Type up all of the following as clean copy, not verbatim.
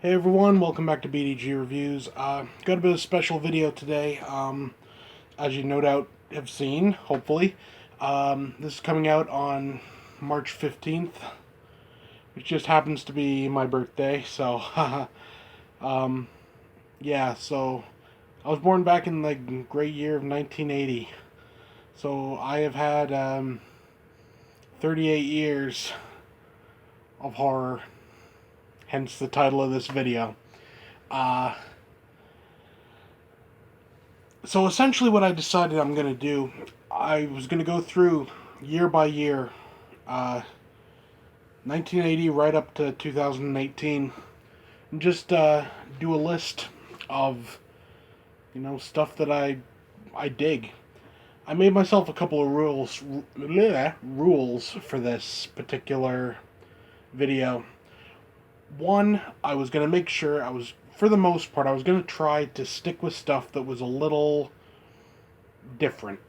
Hey everyone, welcome back to BDG Reviews. Got a bit of a special video today, as you no doubt have seen, hopefully. This is coming out on March 15th, which just happens to be my birthday, so, um, yeah, so I was born back in the great year of 1980, so I have had, 38 years of horror, hence the title of this video. Uh, So essentially, what I decided I'm going to do, I was going to go through year by year, uh, 1980 right up to 2018, and just do a list of stuff that I dig. I made myself a couple of rules for this particular video. One, I was going to make sure for the most part, I was going to try to stick with stuff that was a little different,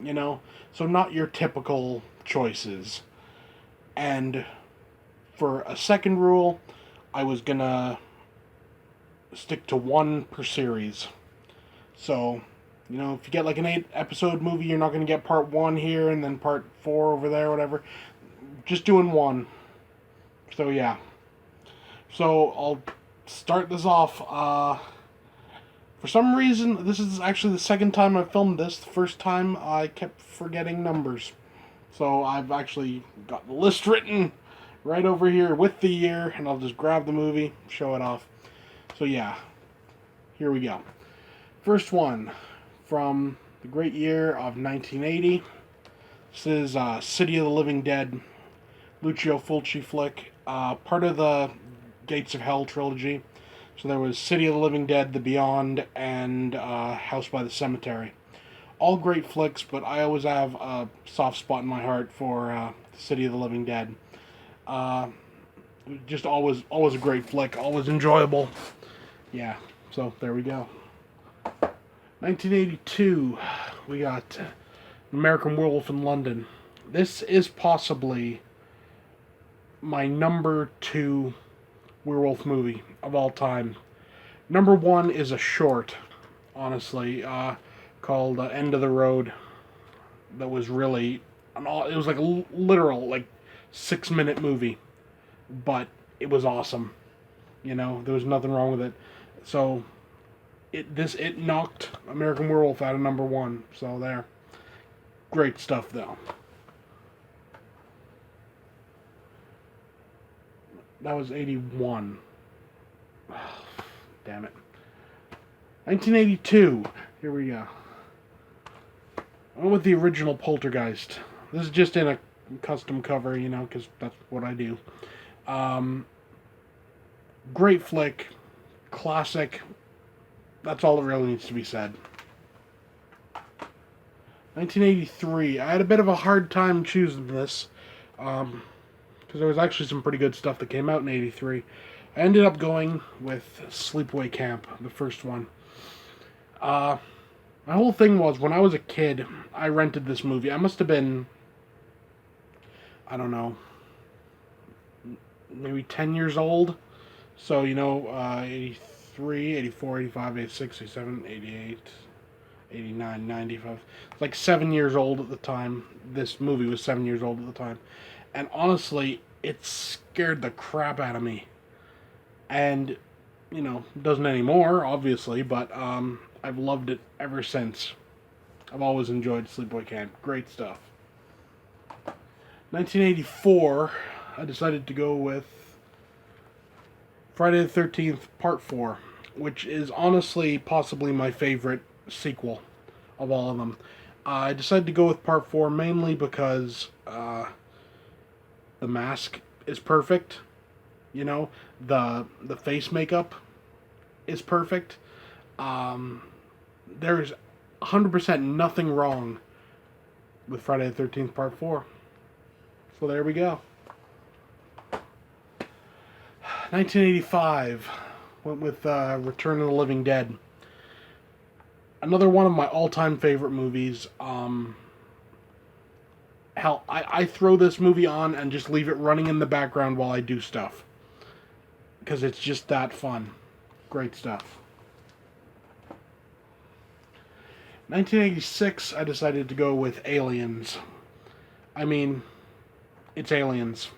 you know? So, not your typical choices. And for a second rule, I was going to stick to one per series. So, if you get like an 8 episode movie, you're not going to get part 1 here and then part 4 over there, whatever. Just doing one. So, yeah. So, I'll start this off. For some reason, this is actually the second time I've filmed this. The first time I kept forgetting numbers. So I've actually got the list written right over here with the year, and I'll just grab the movie, show it off. So yeah, here we go. First one from the great year of 1980. This is City of the Living Dead, Lucio Fulci flick, part of the Gates of Hell trilogy. So there was City of the Living Dead, The Beyond, and House by the Cemetery. All great flicks, but I always have a soft spot in my heart for City of the Living Dead. Just always a great flick, always enjoyable. Yeah, so there we go. 1982, we got American Werewolf in London. This is possibly my number 2 werewolf movie of all time. Number 1 is a short, honestly, called End of the Road. That was really it was like a literal 6-minute movie, but it was awesome. There was nothing wrong with it. So it knocked American Werewolf out of number 1. So there, great stuff though. That was 81. Damn it. 1982. Here we go. I went with the original Poltergeist. This is just in a custom cover, because that's what I do. Great flick. Classic. That's all that really needs to be said. 1983. I had a bit of a hard time choosing this. Because there was actually some pretty good stuff that came out in 83. I ended up going with Sleepaway Camp, the first one. My whole thing was, when I was a kid, I rented this movie. I must have been, I don't know, maybe 10 years old. So, 83, 84, 85, 86, 87, 88, 89, 95. Like 7 years old at the time. This movie was 7 years old at the time. And honestly, it scared the crap out of me. And, doesn't anymore, obviously, but I've loved it ever since. I've always enjoyed Sleepaway Camp. Great stuff. 1984, I decided to go with Friday the 13th Part 4, which is honestly possibly my favorite sequel of all of them. I decided to go with Part 4 mainly because the mask is perfect. The face makeup is perfect. There's 100% nothing wrong with Friday the 13th Part 4. So there we go. 1985 went with Return of the Living Dead. Another one of my all-time favorite movies. I throw this movie on and just leave it running in the background while I do stuff. because it's just that fun. Great stuff. 1986, I decided to go with Aliens. I mean, it's Aliens.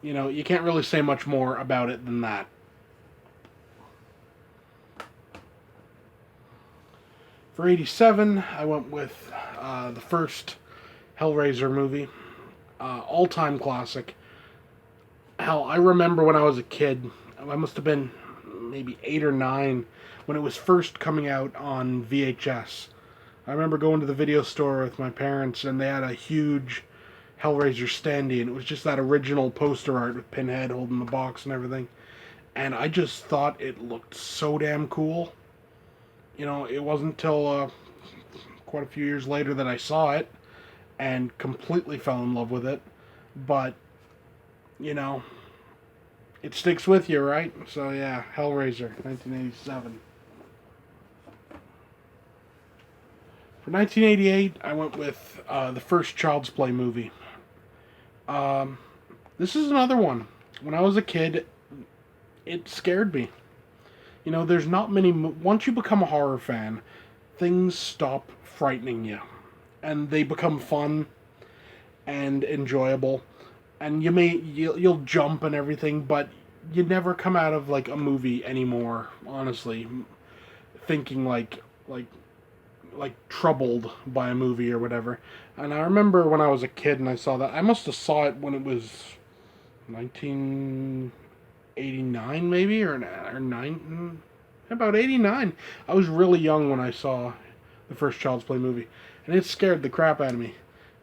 You know, you can't really say much more about it than that. For 87, I went with the first Hellraiser movie. All-time classic. Hell, I remember when I was a kid, I must have been maybe 8 or 9, when it was first coming out on VHS. I remember going to the video store with my parents, and they had a huge Hellraiser standee, and it was just that original poster art with Pinhead holding the box and everything. And I just thought it looked so damn cool. You know, it wasn't until quite a few years later that I saw it and completely fell in love with it. But, you know, it sticks with you, right? So yeah, Hellraiser, 1987. For 1988, I went with the first Child's Play movie. This is another one. When I was a kid, it scared me. You know, there's not many... Once you become a horror fan, things stop frightening you. And they become fun and enjoyable. And you'll jump and everything, but you never come out of, like, a movie anymore, honestly, thinking, like troubled by a movie or whatever. And I remember when I was a kid and I saw that, I must have saw it when it was 1989 maybe, or 9, about 89. I was really young when I saw the first Child's Play movie, and it scared the crap out of me.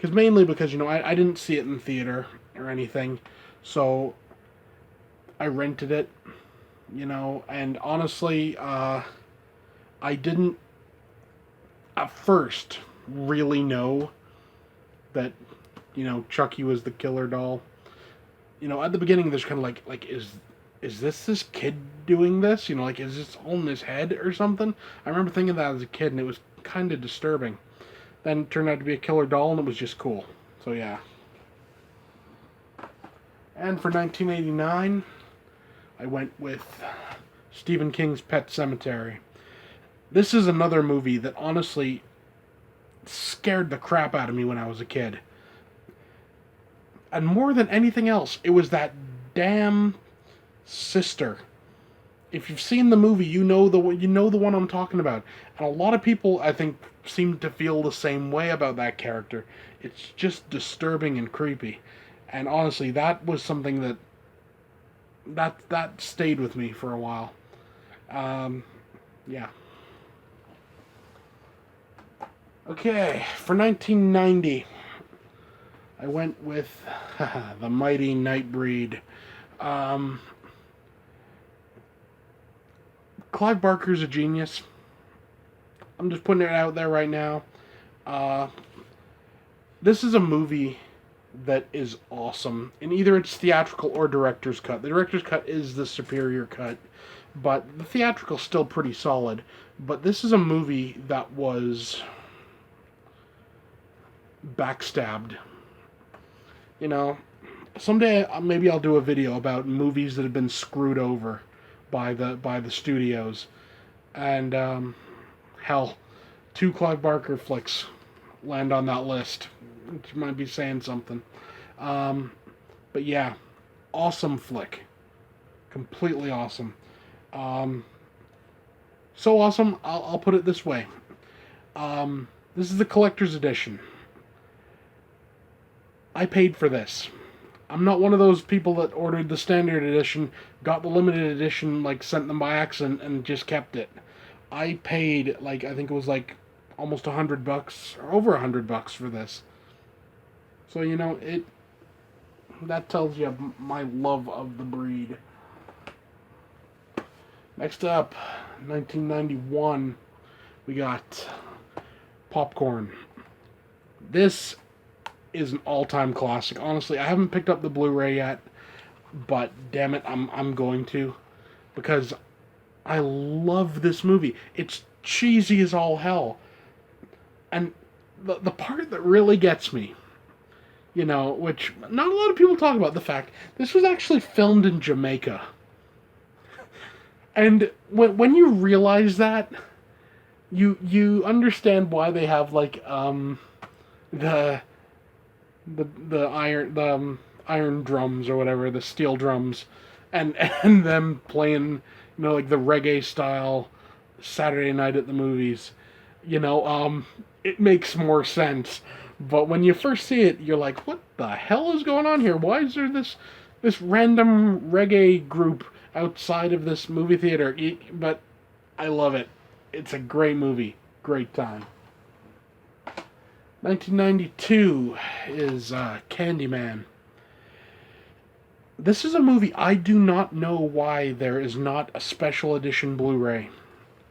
Mainly because, you know, I didn't see it in theater or anything, so I rented it, you know, and honestly, I didn't at first really know that, you know, Chucky was the killer doll. You know, at the beginning there's kind of like is this kid doing this? You know, like, is this all in his head or something? I remember thinking that as a kid, and it was kind of disturbing. Then it turned out to be a killer doll, and it was just cool. So yeah. And for 1989, I went with Stephen King's Pet Sematary. This is another movie that honestly scared the crap out of me when I was a kid. And more than anything else, it was that damn sister. If you've seen the movie, you know the one I'm talking about. And a lot of people, I think, seem to feel the same way about that character. It's just disturbing and creepy. And honestly, that was something that stayed with me for a while. Yeah. Okay, for 1990, I went with The Mighty Nightbreed. Clive Barker's a genius. I'm just putting it out there right now. This is a movie that is awesome in either its theatrical or director's cut. The director's cut is the superior cut, but the theatrical's still pretty solid. But this is a movie that was backstabbed. You know, someday maybe I'll do a video about movies that have been screwed over by the studios. And hell, 2 Clive Barker flicks land on that list, which might be saying something. But yeah, awesome flick, completely awesome. So awesome, I'll put it this way. This is the collector's edition. I paid for this. I'm not one of those people that ordered the standard edition, got the limited edition, like, sent them by accident, and just kept it. I paid, like, I think it was, like, almost $100, or over $100 for this. So, you know, that tells you my love of the breed. Next up, 1991, we got Popcorn. This is an all-time classic. Honestly, I haven't picked up the Blu-ray yet, but damn it, I'm going to, because I love this movie. It's cheesy as all hell. And the part that really gets me You know, which not a lot of people talk about the fact this was actually filmed in Jamaica. And when you realize that, you understand why they have like the the iron drums or whatever, the steel drums, and them playing, like the reggae style Saturday Night at the Movies. You know, it makes more sense. But when you first see it, you're like, what the hell is going on here? Why is there this random reggae group outside of this movie theater? But I love it. It's a great movie. Great time. 1992 is Candyman. This is a movie I do not know why there is not a special edition Blu-ray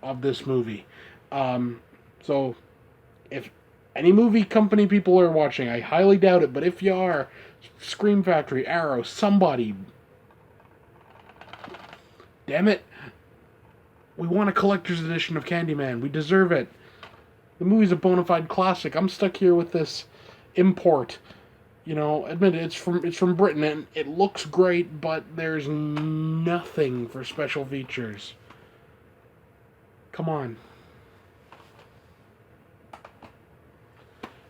of this movie. So, if any movie company people are watching, I highly doubt it, but if you are, Scream Factory, Arrow, somebody, damn it, we want a collector's edition of Candyman. We deserve it. The movie's a bona fide classic. I'm stuck here with this import. Admit it, it's from Britain and it looks great, but there's nothing for special features. Come on.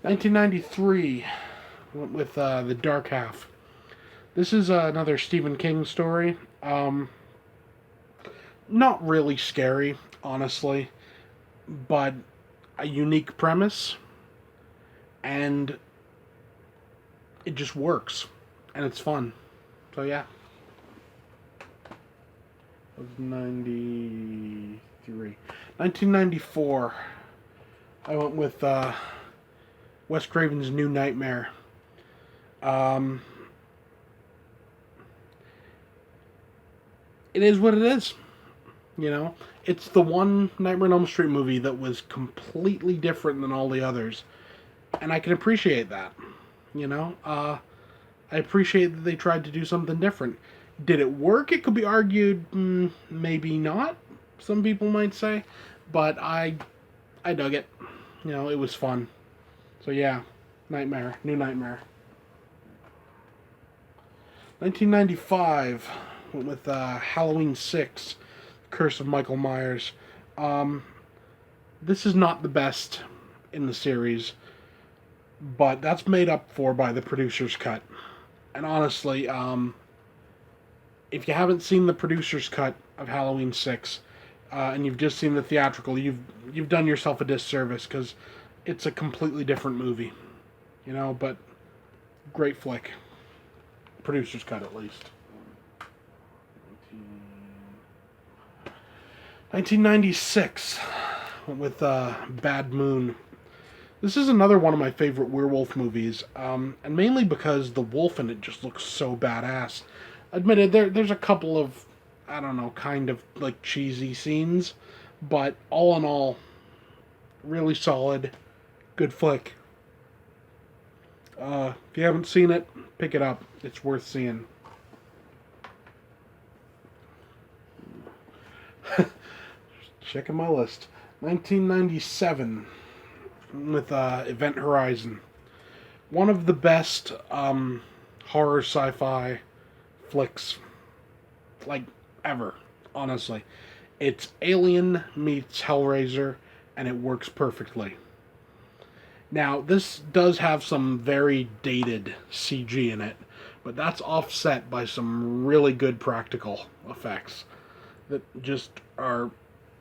1993 went with The Dark Half. This is another Stephen King story. Not really scary, honestly, but a unique premise, and it just works, and it's fun. So yeah. That was 93. 1994, I went with Wes Craven's New Nightmare. It is what it is. It's the one Nightmare on Elm Street movie that was completely different than all the others, and I can appreciate that. I appreciate that they tried to do something different. Did it work? It could be argued, maybe not. Some people might say, but I dug it. It was fun. So yeah, Nightmare, New Nightmare. 1995 went with Halloween 6. Curse of Michael Myers. This is not the best in the series, but that's made up for by the producer's cut. And honestly, if you haven't seen the producer's cut of Halloween 6, and you've just seen the theatrical, you've done yourself a disservice, because it's a completely different movie. But great flick. Producer's cut, at least. 1996 with Bad Moon. This is another one of my favorite werewolf movies, and mainly because the wolf in it just looks so badass. Admitted, there's a couple of, I don't know, kind of like cheesy scenes, but all in all, really solid, good flick. If you haven't seen it, pick it up. It's worth seeing. Checking my list. 1997 with Event Horizon. One of the best horror sci-fi flicks, like, ever, honestly. It's Alien meets Hellraiser, and it works perfectly. Now, this does have some very dated CG in it, but that's offset by some really good practical effects that just are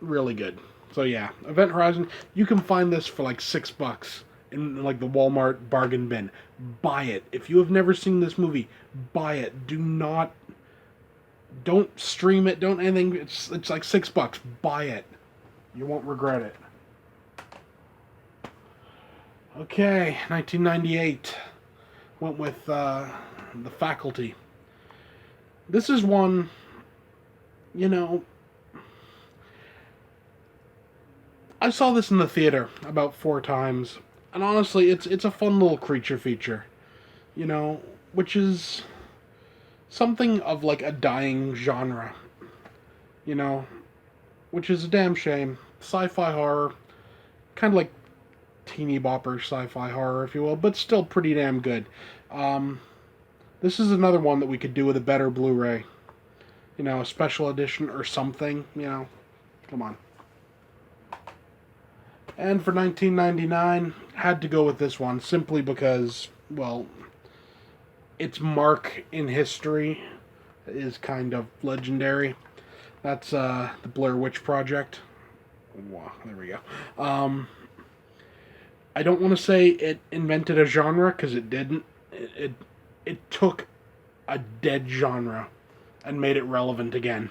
really good. So yeah, Event Horizon, you can find this for like $6 in like the Walmart bargain bin. Buy it. If you have never seen this movie, buy it. Don't stream it, don't anything. It's like $6. Buy it. You won't regret it. Okay, 1998 went with The Faculty. This is one, I saw this in the theater about 4 times, and honestly, it's a fun little creature feature, which is something of like a dying genre, which is a damn shame. Sci-fi horror, kind of like teeny bopper sci-fi horror, if you will, but still pretty damn good. Um, this is another one that we could do with a better Blu-ray. You know, a special edition or something. You know, come on. And for 1999, had to go with this one simply because, well, its mark in history is kind of legendary. That's the Blair Witch Project. Wow, there we go. I don't want to say it invented a genre because it didn't. It took a dead genre and made it relevant again.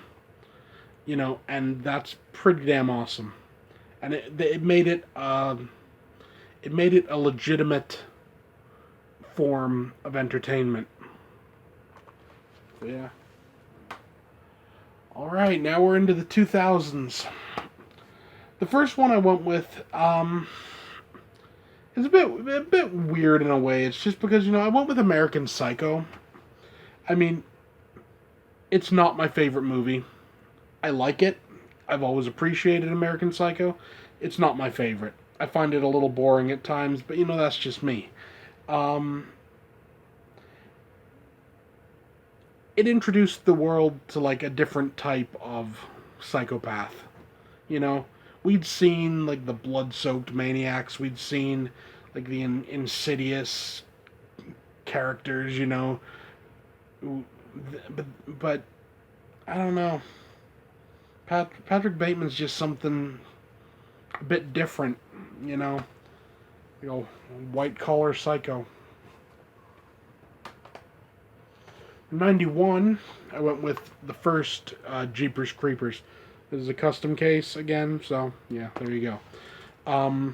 You know, and that's pretty damn awesome. And it made it a legitimate form of entertainment. So, yeah. All right, now we're into the 2000s. The first one I went with is a bit weird in a way. It's just because, you know, I went with American Psycho. I mean, it's not my favorite movie. I like it. I've always appreciated American Psycho. It's not my favorite. I find it a little boring at times, but you know, that's just me. Um, it introduced the world to like a different type of psychopath. You know, we'd seen like the blood-soaked maniacs. We'd seen like the insidious characters. You know, but I don't know. Patrick Bateman's just something a bit different. You know, white collar psycho. 91, I went with the first Jeepers Creepers. This is a custom case again, so yeah, there you go.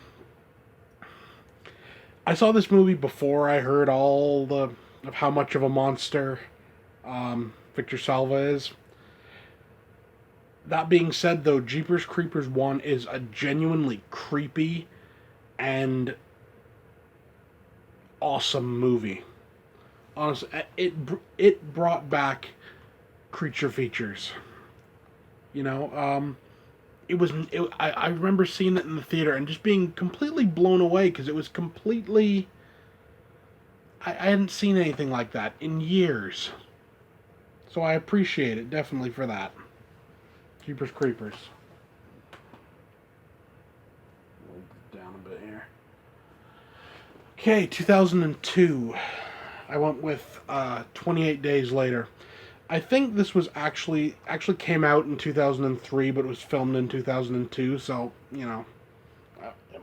I saw this movie before I heard all of how much of a monster Victor Salva is. That being said, though, Jeepers Creepers 1 is a genuinely creepy and awesome movie. Honestly, it brought back creature features. You know, I remember seeing it in the theater and just being completely blown away because it was completely. I hadn't seen anything like that in years. So I appreciate it definitely for that. Jeepers Creepers. Down a bit here. Okay, 2002. I went with 28 Days Later. I think this was actually came out in 2003, but it was filmed in 2002. So you know,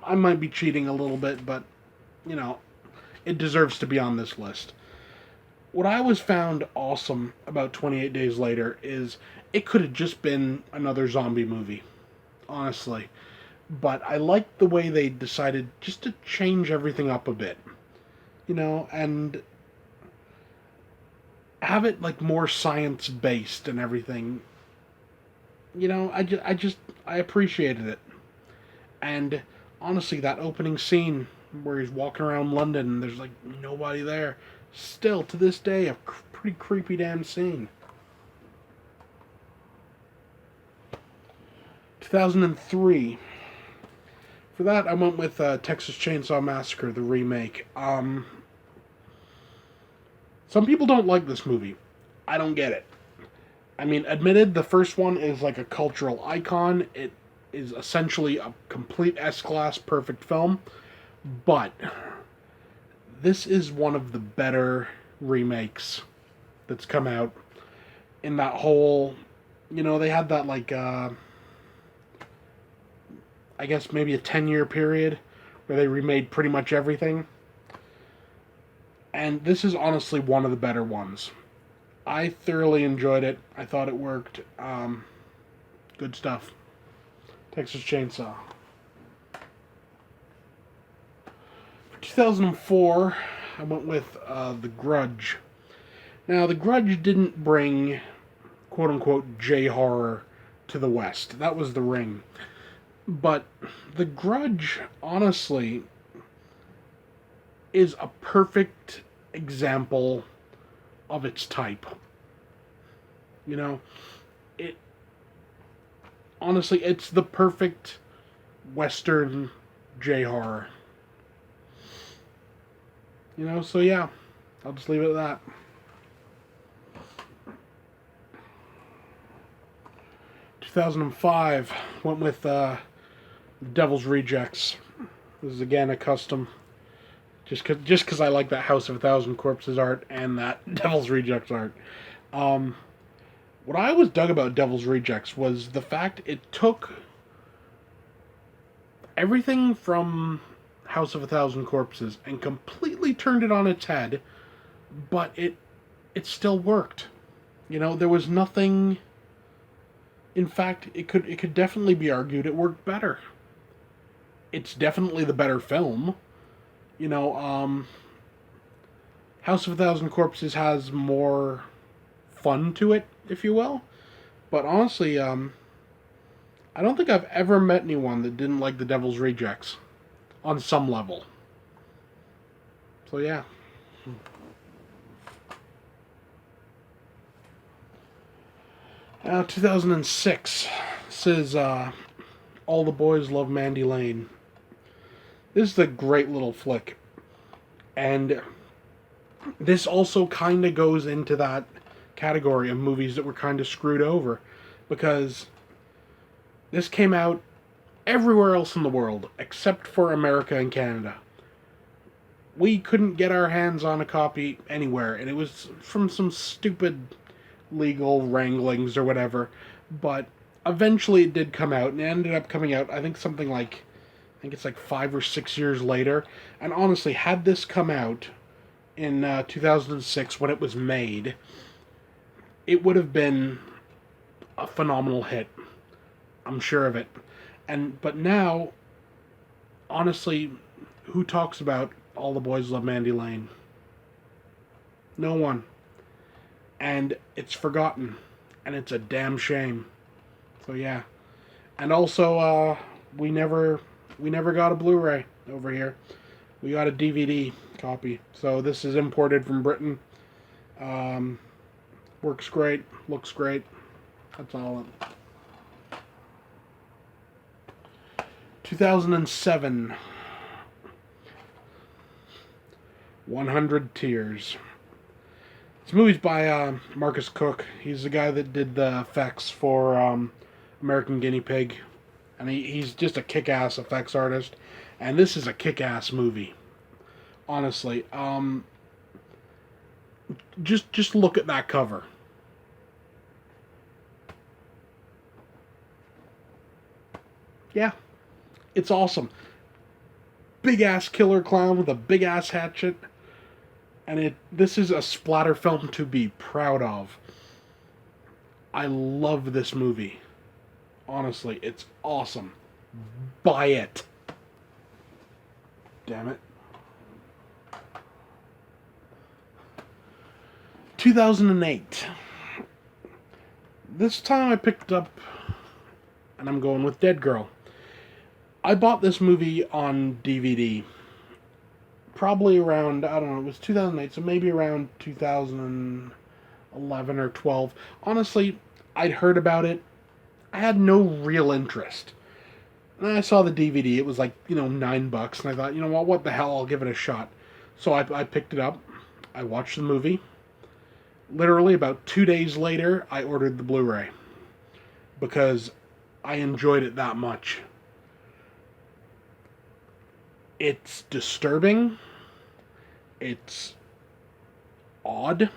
I might be cheating a little bit, but you know, it deserves to be on this list. What I was found awesome about 28 Days Later is it could have just been another zombie movie, honestly. But I liked the way they decided just to change everything up a bit, you know, and have it like more science based and everything. You know, I appreciated it. And honestly, that opening scene where he's walking around London and there's like nobody there, still to this day a pretty creepy damn scene. 2003. For that, I went with Texas Chainsaw Massacre, the remake. Some people don't like this movie. I don't get it. I mean, admitted, the first one is like a cultural icon. It is essentially a complete S-class perfect film. But this is one of the better remakes that's come out in that whole, you know, they had that like I guess maybe a 10-year period where they remade pretty much everything. And this is honestly one of the better ones. I thoroughly enjoyed it. I thought it worked. Good stuff. Texas Chainsaw. For 2004, I went with The Grudge. Now, The Grudge didn't bring quote-unquote J-horror to the West. That was The Ring. But The Grudge, honestly, is a perfect example of its type. You know, it honestly, it's the perfect Western J horror. You know, so yeah, I'll just leave it at that. 2005 went with Devil's Rejects. This is again a custom, just cause I like that House of a Thousand Corpses art and that Devil's Rejects art. What I always dug about Devil's Rejects was the fact it took everything from House of a Thousand Corpses and completely turned it on its head, but it still worked. You know, there was nothing. In fact, it could definitely be argued it worked better. It's definitely the better film. You know, House of a Thousand Corpses has more fun to it, if you will. But honestly, I don't think I've ever met anyone that didn't like The Devil's Rejects on some level. So yeah. 2006. This is All the Boys Love Mandy Lane. This is a great little flick. And this also kind of goes into that category of movies that were kind of screwed over. Because this came out everywhere else in the world, except for America and Canada. We couldn't get our hands on a copy anywhere, and it was from some stupid legal wranglings or whatever, but eventually it did come out, and it ended up coming out, I think it's like 5 or 6 years later, and honestly, had this come out in 2006 when it was made, it would have been a phenomenal hit. I'm sure of it. But now, honestly, who talks about All the Boys Love Mandy Lane? No one. And it's forgotten, and it's a damn shame. So yeah, and also we never got a Blu-ray over here. We got a DVD copy. So this is imported from Britain. Works great, looks great. That's all. 2007, 100 Tears. This movie's by Marcus Cook. He's the guy that did the effects for American Guinea Pig. And he's just a kick-ass effects artist. And this is a kick-ass movie. Honestly. Just look at that cover. Yeah. It's awesome. Big-ass killer clown with a big-ass hatchet. And this is a splatter film to be proud of. I love this movie. Honestly, it's awesome. Buy it. Damn it. 2008. This time I picked up, and I'm going with Dead Girl. I bought this movie on DVD. Probably around, I don't know, it was 2008, so maybe around 2011 or 12. Honestly, I'd heard about it. I had no real interest. And I saw the DVD, it was like, $9, and I thought, you know what the hell, I'll give it a shot. So I picked it up, I watched the movie. Literally about 2 days later, I ordered the Blu-ray. Because I enjoyed it that much. It's disturbing. It's odd.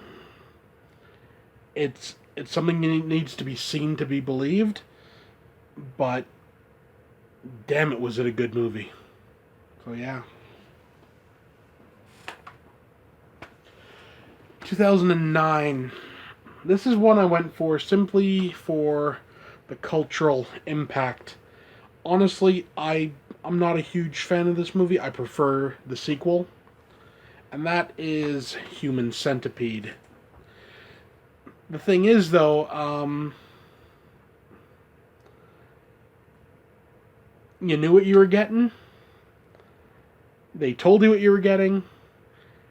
It's something that needs to be seen to be believed. But damn it, was it a good movie. So yeah. 2009. This is one I went for simply for the cultural impact. Honestly, I'm not a huge fan of this movie. I prefer the sequel. And that is Human Centipede. The thing is, though, you knew what you were getting. They told you what you were getting.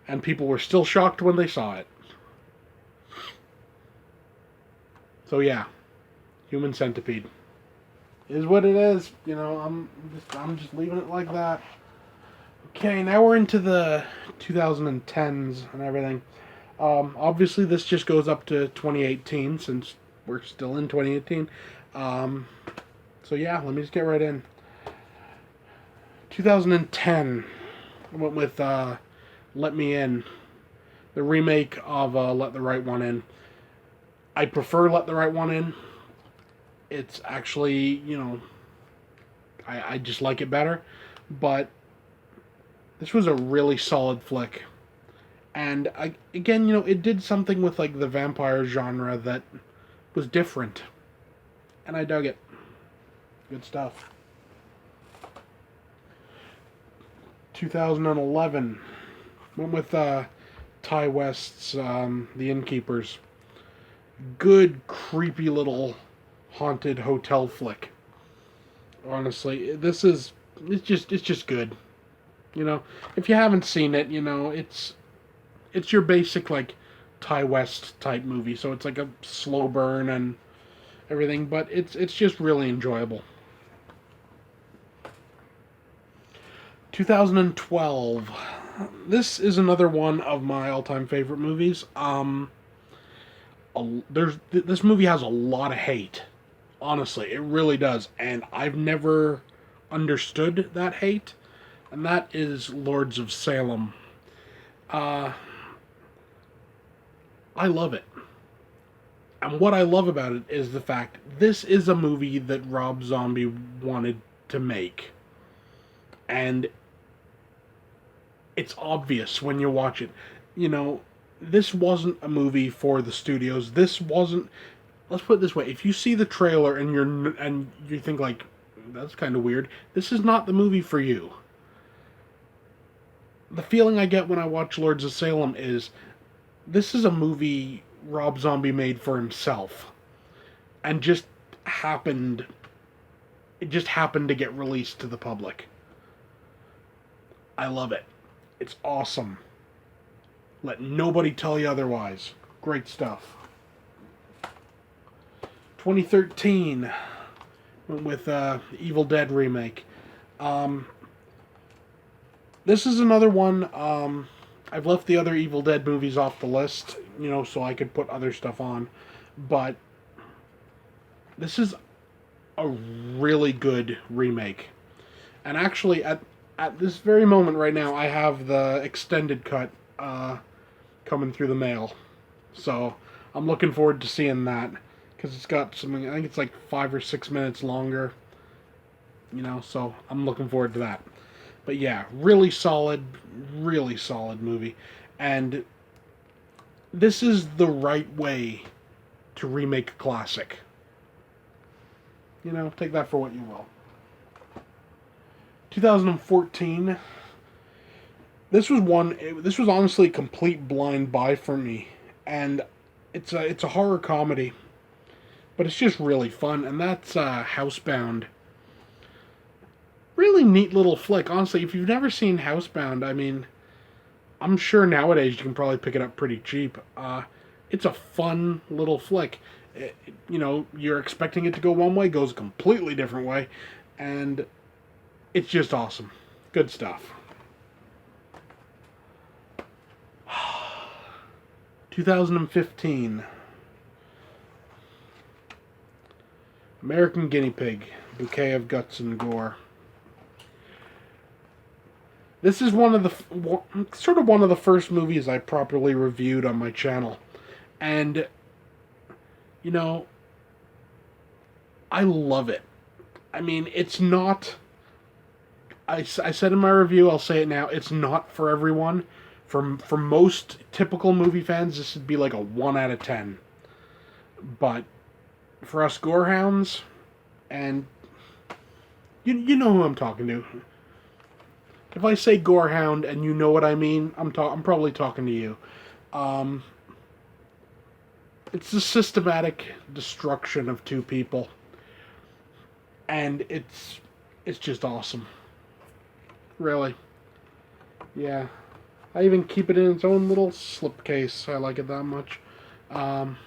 And people were still shocked when they saw it. So yeah, Human Centipede is what it is. I'm just leaving it like that. Okay, now we're into the 2010s and everything. Obviously, this just goes up to 2018 since we're still in 2018. Um, so yeah, let me just get right in. 2010, I went with Let Me In, the remake of Let the Right One In. I prefer Let the Right One In. It's actually, I just like it better. But this was a really solid flick. And again, it did something with like the vampire genre that was different. And I dug it. Good stuff. 2011. Went with Ty West's The Innkeepers. Good, creepy little haunted hotel flick. Honestly, it's just good. If you haven't seen it, it's your basic like Ty West type movie. So it's like a slow burn and everything, but it's just really enjoyable. 2012. This is another one of my all-time favorite movies. This movie has a lot of hate. Honestly, it really does, and I've never understood that hate, and that is Lords of Salem. Uh, I love it. And what I love about it is the fact this is a movie that Rob Zombie wanted to make. And it's obvious when you watch it. You know, this wasn't a movie for the studios. This wasn't. Let's put it this way: if you see the trailer and you think like, that's kind of weird, this is not the movie for you. The feeling I get when I watch Lords of Salem is this is a movie Rob Zombie made for himself, and happened. It just happened to get released to the public. I love it. It's awesome. Let nobody tell you otherwise. Great stuff. 2013 with Evil Dead remake. Um, this is another one. I've left the other Evil Dead movies off the list, so I could put other stuff on. But this is a really good remake. And actually, at this very moment right now, I have the extended cut coming through the mail. So I'm looking forward to seeing that because it's got something. I think it's like 5 or 6 minutes longer. So I'm looking forward to that. But yeah, really solid movie, and this is the right way to remake a classic. Take that for what you will. 2014. This was honestly a complete blind buy for me, and it's a horror comedy, but it's just really fun, and that's Housebound. Really neat little flick. Honestly, if you've never seen Housebound, I mean, I'm sure nowadays you can probably pick it up pretty cheap. It's a fun little flick. You're expecting it to go one way, goes a completely different way, and it's just awesome. Good stuff. 2015. American Guinea Pig, Bouquet of Guts and Gore. This is one of the first movies I properly reviewed on my channel. And, you know, I love it. I mean, it's not. I said in my review, I'll say it now, it's not for everyone. For most typical movie fans, this would be like a 1 out of 10. But for us gorehounds, and you know who I'm talking to. If I say gorehound and you know what I mean, I'm probably talking to you. Um, it's the systematic destruction of two people, and it's just awesome. Really, yeah. I even keep it in its own little slipcase. I like it that much. Um,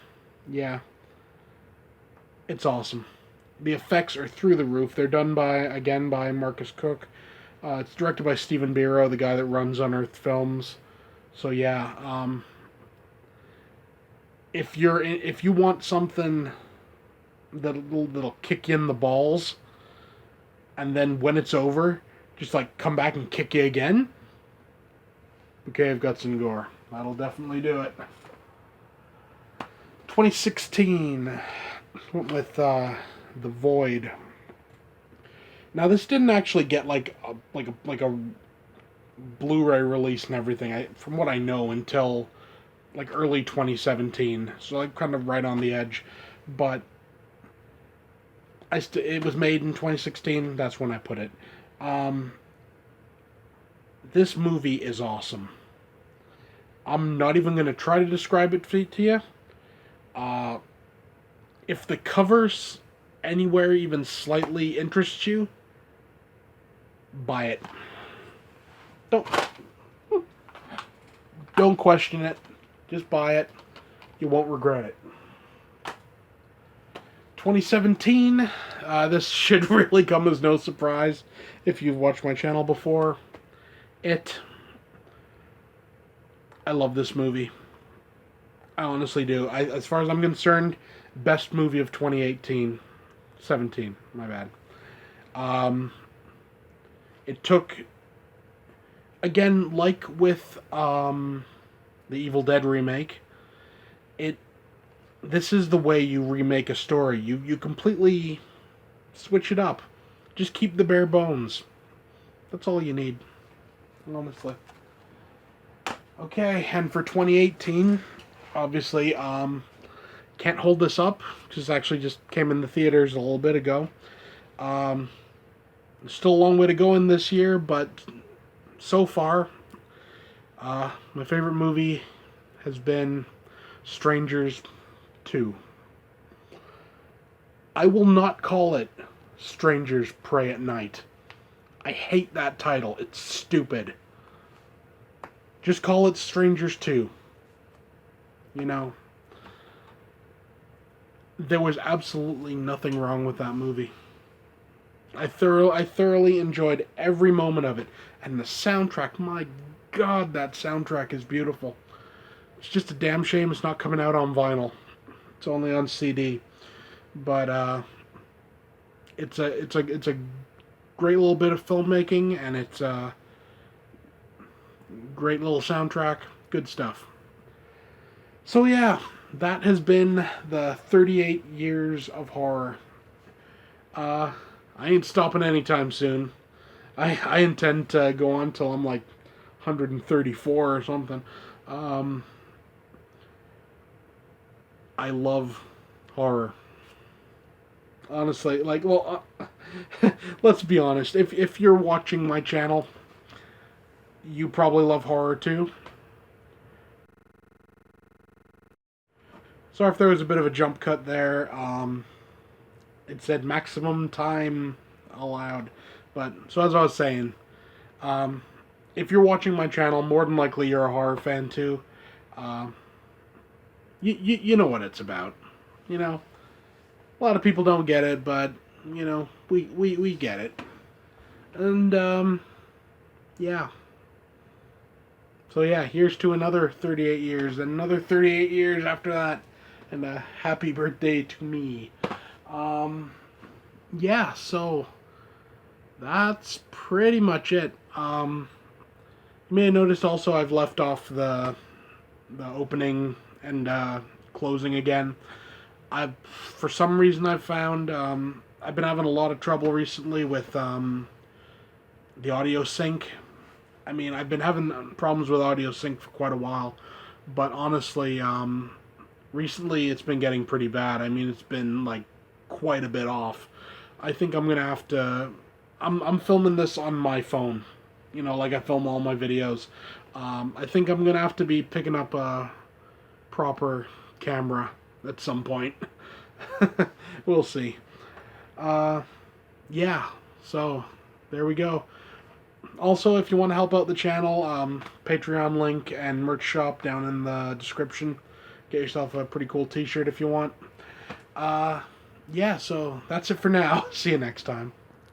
yeah, it's awesome. The effects are through the roof. They're done by Marcus Cook. It's directed by Stephen Biro, the guy that runs Unearthed Films. So yeah, if you want something that'll kick you in the balls, and then when it's over, just like come back and kick you again. Okay, I've got some gore. That'll definitely do it. 2016 went with The Void. Now this didn't actually get like a Blu-ray release and everything. From what I know, until like early 2017. So like kind of right on the edge, but it was made in 2016. That's when I put it. This movie is awesome. I'm not even going to try to describe it to you. If the covers anywhere even slightly interests you, buy it. Don't question it. Just buy it. You won't regret it. 2017. This should really come as no surprise if you've watched my channel before. I love this movie. I honestly do. As far as I'm concerned, best movie of 2018. 17, my bad. It took, again, like with the Evil Dead remake, this is the way you remake a story. You completely switch it up. Just keep the bare bones. That's all you need, honestly. Okay, and for 2018, obviously, can't hold this up, because actually just came in the theaters a little bit ago. Still a long way to go in this year, but so far, my favorite movie has been Strangers 2. I will not call it Strangers Prey at Night. I hate that title. It's stupid. Just call it Strangers 2. You know, there was absolutely nothing wrong with that movie. I thoroughly enjoyed every moment of it. And the soundtrack, my God, that soundtrack is beautiful. It's just a damn shame it's not coming out on vinyl. It's only on CD. But it's a great little bit of filmmaking, and it's a great little soundtrack. Good stuff. So yeah, that has been the 38 years of horror. I ain't stopping anytime soon. I intend to go on till I'm like 134 or something. I love horror. Honestly, like, well, let's be honest. If you're watching my channel, you probably love horror too. Sorry if there was a bit of a jump cut there. It said maximum time allowed. But, so as I was saying, if you're watching my channel, more than likely you're a horror fan too. You know what it's about. You know, a lot of people don't get it, but, you know, we get it. And, yeah. So yeah, here's to another 38 years, and another 38 years after that, and a happy birthday to me. Yeah, so that's pretty much it. You may have noticed also I've left off the opening and closing again. For some reason I've found I've been having a lot of trouble recently with the audio sync. I mean, I've been having problems with audio sync for quite a while, but honestly, recently it's been getting pretty bad. I mean, it's been like quite a bit off. I think I'm gonna have to. I'm filming this on my phone, you know, like I film all my videos. I think I'm gonna have to be picking up a proper camera at some point. We'll see. Yeah, so there we go. Also, if you want to help out the channel, Patreon link and merch shop down in the description. Get yourself a pretty cool t-shirt if you want. Yeah, so that's it for now. See you next time.